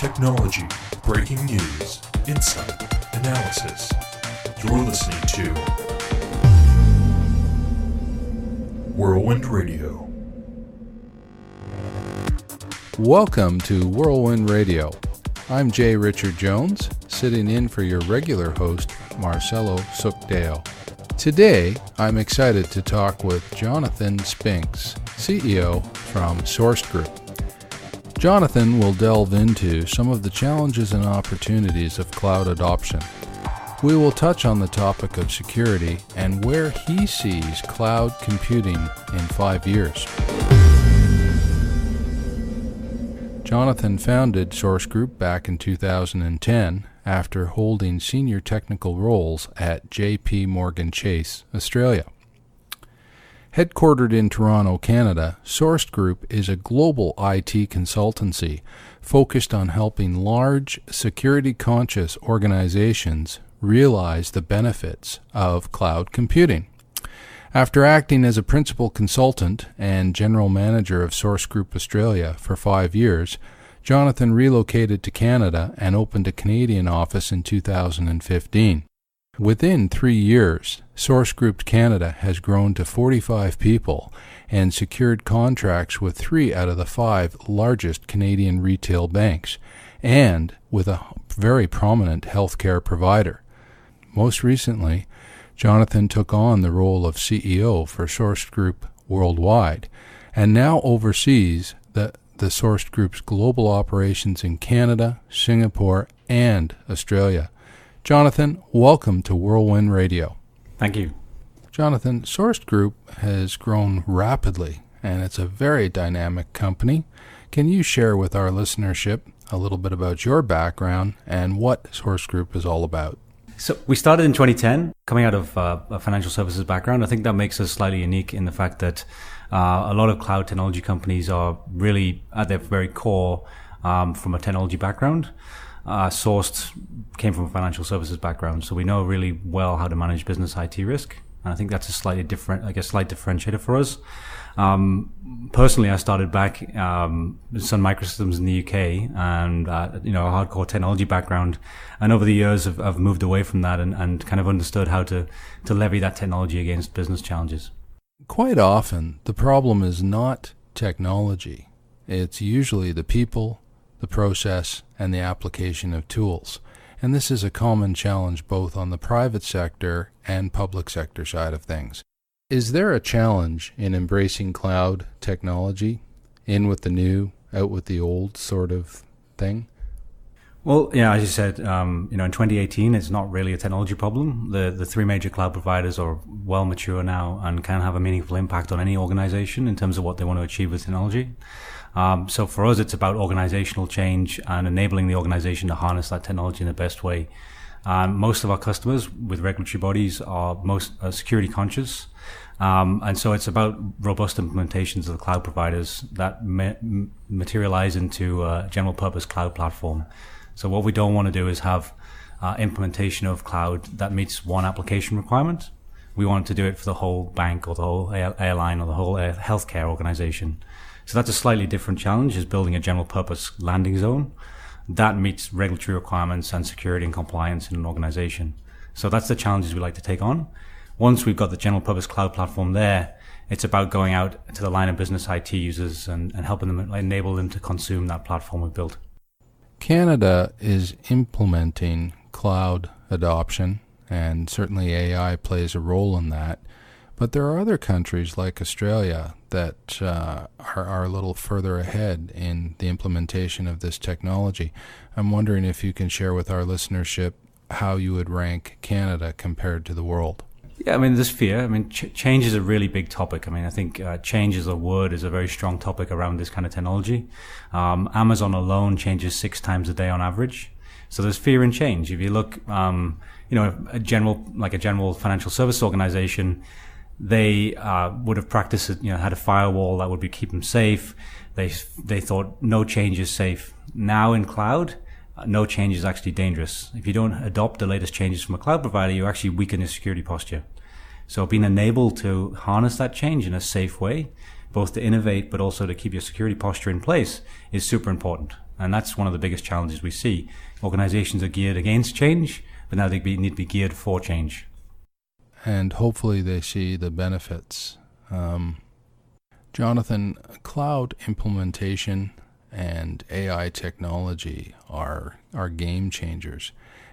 Technology, breaking news, insight, analysis. You're listening to Whirlwind Radio. Welcome to Whirlwind Radio. I'm J. Richard Jones, sitting in for your regular host, Marcelo Sucdeo. Today, I'm excited to talk with Jonathan Spinks, CEO from Sourced Group. Jonathan will delve into some of the challenges and opportunities of cloud adoption. We will touch on the topic of security and where he sees cloud computing in 5 years. Jonathan founded Sourced Group back in 2010 after holding senior technical roles at J.P. Morgan Chase, Australia. Headquartered in Toronto, Canada, Sourced Group is a global IT consultancy focused on helping large, security-conscious organizations realize the benefits of cloud computing. After acting as a principal consultant and general manager of Sourced Group Australia for 5 years, Jonathan relocated to Canada and opened a Canadian office in 2015. Within 3 years, Sourced Group Canada has grown to 45 people and secured contracts with 3 out of the 5 largest Canadian retail banks and with a very prominent healthcare provider. Most recently, Jonathan took on the role of CEO for Sourced Group worldwide and now oversees the Sourced Group's global operations in Canada, Singapore, and Australia. Jonathan, welcome to Whirlwind Radio. Thank you. Jonathan, Sourced Group has grown rapidly, and it's a very dynamic company. Can you share with our listenership a little bit about your background and what Sourced Group is all about? So we started in 2010, coming out of a financial services background. I think that makes us slightly unique in the fact that a lot of cloud technology companies are really at their very core from a technology background. Sourced came from a financial services background, so we know really well how to manage business IT risk. And I think that's a slight differentiator for us. Personally, I started back with Sun Microsystems in the UK and, a hardcore technology background. And over the years, I've moved away from that and kind of understood how to levy that technology against business challenges. Quite often, the problem is not technology. It's usually the people, the process, and the application of tools. And this is a common challenge both on the private sector and public sector side of things. Is there a challenge in embracing cloud technology, in with the new, out with the old sort of thing? Well, yeah, as you said, in 2018, it's not really a technology problem. The 3 major cloud providers are well mature now and can have a meaningful impact on any organization in terms of what they want to achieve with technology. So for us, it's about organizational change and enabling the organization to harness that technology in the best way. Most of our customers with regulatory bodies are security conscious. And so it's about robust implementations of the cloud providers that materialize into a general purpose cloud platform. So what we don't want to do is have implementation of cloud that meets one application requirement. We want to do it for the whole bank or the whole airline or the whole healthcare organization. So that's a slightly different challenge, is building a general purpose landing zone that meets regulatory requirements and security and compliance in an organization. So that's the challenges we like to take on. Once we've got the general purpose cloud platform there, it's about going out to the line of business IT users and helping them, enable them to consume that platform we've built. Canada is implementing cloud adoption, and certainly AI plays a role in that. But there are other countries like Australia that are a little further ahead in the implementation of this technology. I'm wondering if you can share with our listenership how you would rank Canada compared to the world. Yeah, there's fear. Change is a really big topic. I think change as a word is a very strong topic around this kind of technology. Amazon alone changes 6 times a day on average. So there's fear in change. If you look, a general financial service organization, they would have practiced, had a firewall that would keep them safe. They thought no change is safe. Now in cloud, no change is actually dangerous. If you don't adopt the latest changes from a cloud provider, you actually weaken your security posture. So being enabled to harness that change in a safe way, both to innovate but also to keep your security posture in place, is super important. And that's one of the biggest challenges we see. Organizations are geared against change, but now they need to be geared for change. And hopefully they see the benefits. Jonathan, cloud implementation and AI technology are game changers.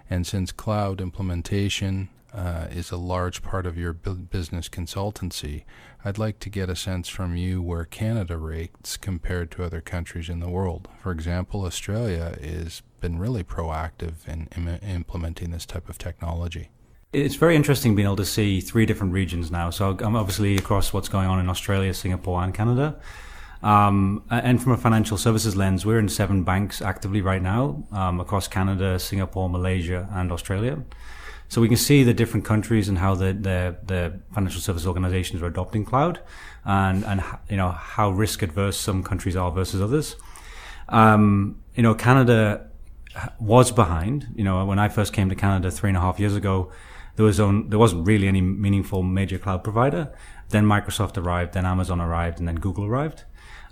And since cloud implementation is a large part of your business consultancy, I'd like to get a sense from you where Canada rates compared to other countries in the world. For example, Australia has been really proactive in implementing this type of technology. It's very interesting being able to see 3 different regions now. So I'm obviously across what's going on in Australia, Singapore, and Canada. And from a financial services lens, we're in 7 banks actively right now, across Canada, Singapore, Malaysia, and Australia. So we can see the different countries and how the financial service organizations are adopting cloud, and how risk adverse some countries are versus others. Canada was behind. When I first came to Canada 3.5 years ago, there wasn't really any meaningful major cloud provider. Then Microsoft arrived, then Amazon arrived, and then Google arrived.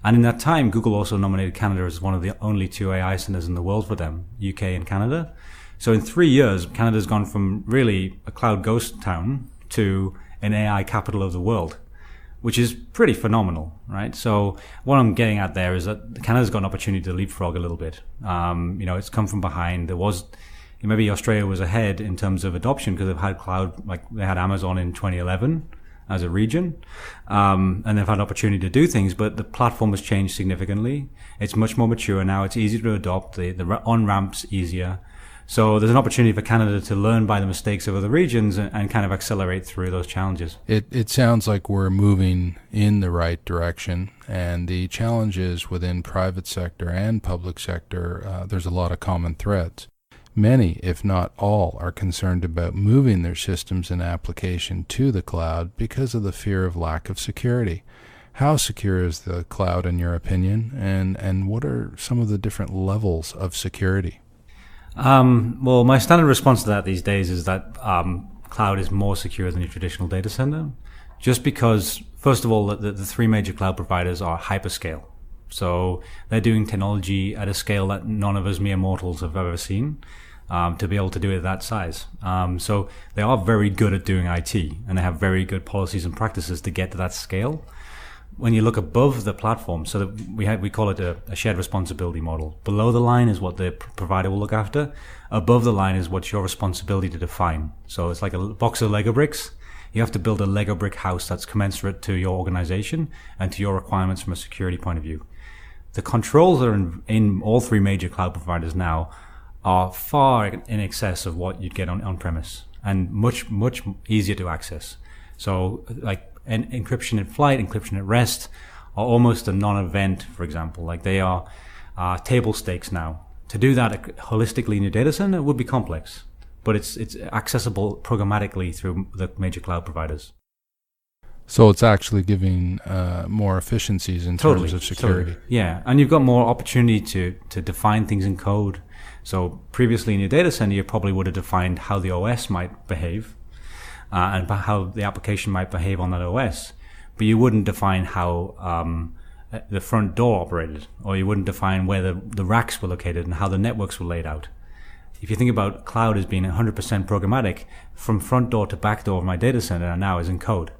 And in that time, Google also nominated Canada as one of the only 2 AI centers in the world for them, UK and Canada. So in 3 years, Canada's gone from really a cloud ghost town to an AI capital of the world, which is pretty phenomenal, right? So what I'm getting at there is that Canada's got an opportunity to leapfrog a little bit. It's come from behind. Maybe Australia was ahead in terms of adoption because they've had cloud, like they had Amazon in 2011 as a region, and they've had opportunity to do things, but the platform has changed significantly. It's much more mature now. It's easier to adopt. The on-ramp's easier. So there's an opportunity for Canada to learn by the mistakes of other regions and kind of accelerate through those challenges. It sounds like we're moving in the right direction, and the challenges within private sector and public sector, there's a lot of common threads. Many, if not all, are concerned about moving their systems and application to the cloud because of the fear of lack of security. How secure is the cloud in your opinion, and what are some of the different levels of security? Well, my standard response to that these days is that cloud is more secure than your traditional data center, just because, first of all, the 3 major cloud providers are hyperscale. So they're doing technology at a scale that none of us mere mortals have ever seen, to be able to do it at that size. So they are very good at doing IT, and they have very good policies and practices to get to that scale. When you look above the platform, so that we call it a shared responsibility model. Below the line is what the provider will look after. Above the line is what's your responsibility to define. So it's like a box of Lego bricks. You have to build a Lego brick house that's commensurate to your organization and to your requirements from a security point of view. The controls that are in all 3 major cloud providers now are far in excess of what you'd get on-premise, and much, much easier to access. So like encryption in flight, encryption at rest are almost a non-event, for example. Like they are table stakes now. To do that holistically in your data center would be complex, but it's accessible programmatically through the major cloud providers. So it's actually giving more efficiencies in terms of security. Totally. Yeah, and you've got more opportunity to define things in code. So previously in your data center, you probably would have defined how the OS might behave, and how the application might behave on that OS, but you wouldn't define how the front door operated, or you wouldn't define where the racks were located and how the networks were laid out. If you think about cloud as being 100% programmatic, from front door to back door of my data center now is in code.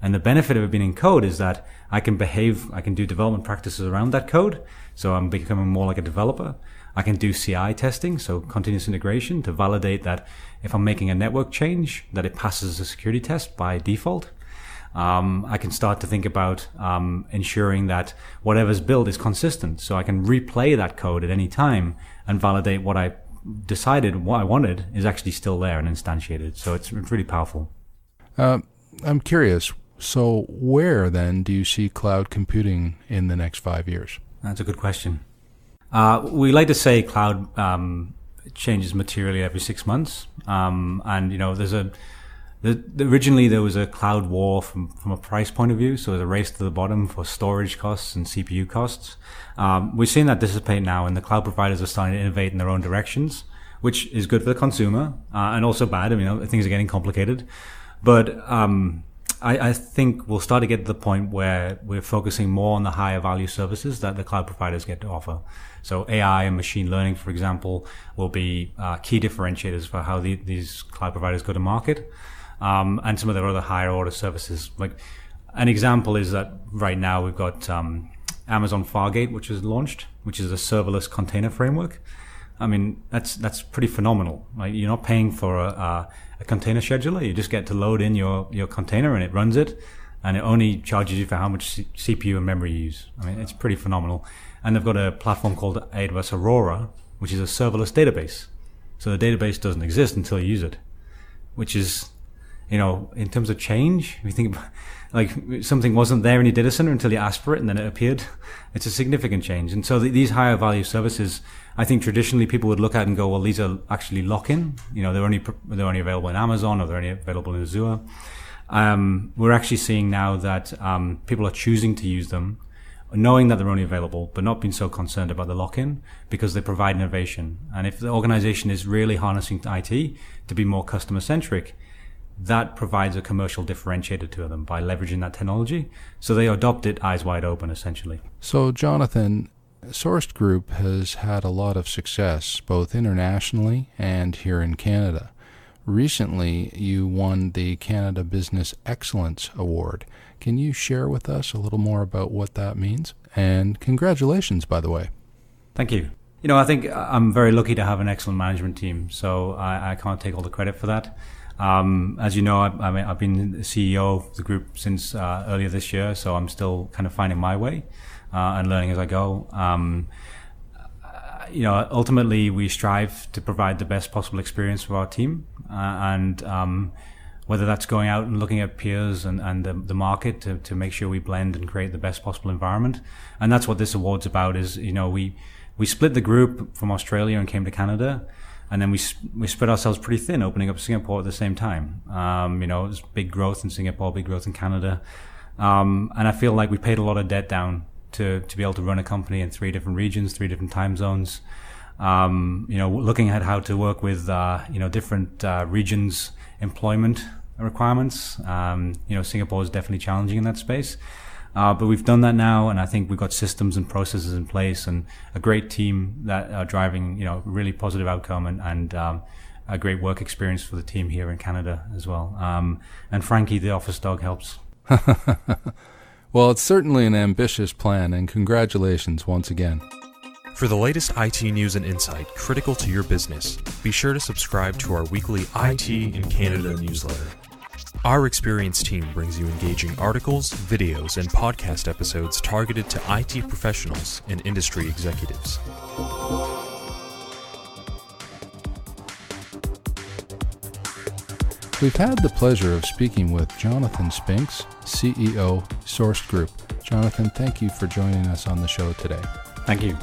And the benefit of it being in code is that I can do development practices around that code, so I'm becoming more like a developer. I can do CI testing, so continuous integration, to validate that if I'm making a network change, that it passes a security test by default. I can start to think about ensuring that whatever's built is consistent, so I can replay that code at any time and validate what I decided, what I wanted, is actually still there and instantiated. So it's really powerful. I'm curious, so where then do you see cloud computing in the next 5 years? That's a good question. We like to say cloud changes materially every 6 months, and originally there was a cloud war from a price point of view, so there's a race to the bottom for storage costs and CPU costs. We've seen that dissipate now, and the cloud providers are starting to innovate in their own directions, which is good for the consumer and also bad. I mean, things are getting complicated, but I think we'll start to get to the point where we're focusing more on the higher value services that the cloud providers get to offer. So AI and machine learning, for example, will be key differentiators for how these cloud providers go to market. And some of their other higher order services. Like an example is that right now we've got Amazon Fargate, which is launched, which is a serverless container framework. I mean, that's pretty phenomenal. Right? You're not paying for a container scheduler. You just get to load in your container and it runs it, and it only charges you for how much CPU and memory you use. I mean, it's pretty phenomenal. And they've got a platform called AWS Aurora, which is a serverless database. So the database doesn't exist until you use it, which is, in terms of change, if you think about, like, something wasn't there in your data center until you asked for it and then it appeared, it's a significant change. And so these higher value services, I think traditionally people would look at and go, well, these are actually lock-in. They're only available in Amazon, or they're only available in Azure. We're actually seeing now that people are choosing to use them, knowing that they're only available, but not being so concerned about the lock-in, because they provide innovation. And if the organization is really harnessing IT to be more customer-centric, that provides a commercial differentiator to them by leveraging that technology. So they adopt it eyes wide open, essentially. So, Jonathan, Sourced Group has had a lot of success, both internationally and here in Canada. Recently, you won the Canada Business Excellence Award. Can you share with us a little more about what that means? And congratulations, by the way. Thank you. I think I'm very lucky to have an excellent management team, so I can't take all the credit for that. As you know, I've been the CEO of the group since earlier this year, so I'm still kind of finding my way and learning as I go. Ultimately, we strive to provide the best possible experience for our team, and whether that's going out and looking at peers and the market to make sure we blend and create the best possible environment. And that's what this award's about. Is we split the group from Australia and came to Canada. And then we spread ourselves pretty thin, opening up Singapore at the same time. It was big growth in Singapore, big growth in Canada. And I feel like we paid a lot of debt down to be able to run a company in 3 different regions, 3 different time zones. Looking at how to work with, different regions' employment requirements. Singapore is definitely challenging in that space. But we've done that now, and I think we've got systems and processes in place and a great team that are driving, really positive outcome and a great work experience for the team here in Canada as well. And Frankie, the office dog, helps. Well, it's certainly an ambitious plan, and congratulations once again. For the latest IT news and insight critical to your business, be sure to subscribe to our weekly IT in Canada newsletter. Our experienced team brings you engaging articles, videos, and podcast episodes targeted to IT professionals and industry executives. We've had the pleasure of speaking with Jonathan Spinks, CEO, Sourced Group. Jonathan, thank you for joining us on the show today. Thank you.